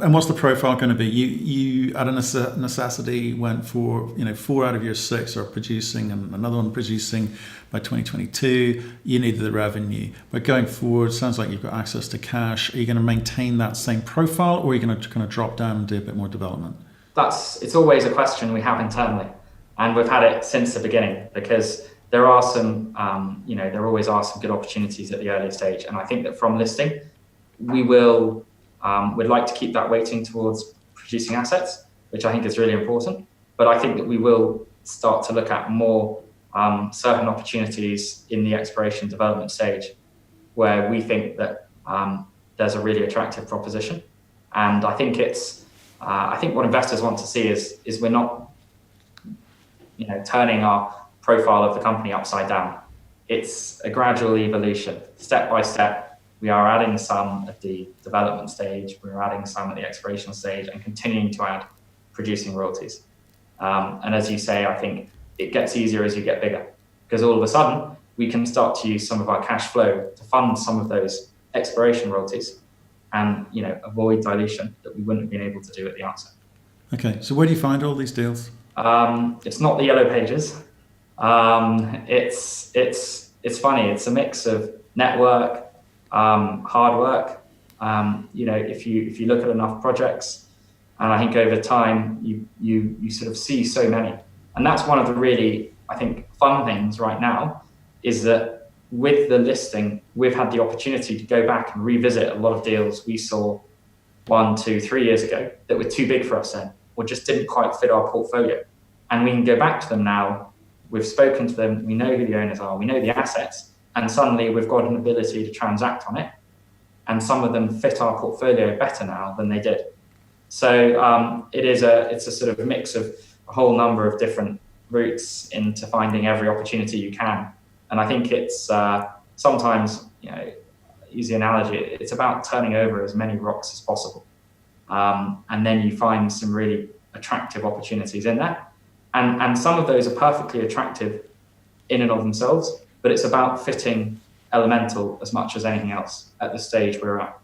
And what's the profile going to be? You at a necessity went for 4 out of your 6 are producing, and another one producing by 2022. You needed the revenue, but going forward, sounds like you've got access to cash. Are you going to maintain that same profile, or are you going to kind of drop down and do a bit more development? It's always a question we have internally, and we've had it since the beginning, because there are some there always are some good opportunities at the early stage, and I think that from listing we will. We'd like to keep that weighting towards producing assets, which I think is really important. But I think that we will start to look at more certain opportunities in the exploration development stage, where we think that there's a really attractive proposition. And I think I think what investors want to see is we're not turning our profile of the company upside down. It's a gradual evolution, step by step. We are adding some at the development stage, we're adding some at the exploration stage, and continuing to add producing royalties. And as you say, I think it gets easier as you get bigger, because all of a sudden we can start to use some of our cash flow to fund some of those exploration royalties and avoid dilution that we wouldn't have been able to do at the outset. Okay, so where do you find all these deals? It's not the yellow pages. It's funny. It's a mix of network, hard work. If you look at enough projects, and I think over time you sort of see so many, and that's one of the really, I think, fun things right now, is that with the listing we've had the opportunity to go back and revisit a lot of deals we saw 1, 2, 3 years ago that were too big for us then, or just didn't quite fit our portfolio, and we can go back to them now. We've spoken to them, we know who the owners are, we know the assets, and suddenly we've got an ability to transact on it, and some of them fit our portfolio better now than they did. So it's a sort of mix of a whole number of different routes into finding every opportunity you can. And I think it's sometimes, use the analogy, it's about turning over as many rocks as possible. And then you find some really attractive opportunities in there. And some of those are perfectly attractive in and of themselves, but it's about fitting elemental as much as anything else at the stage we're at.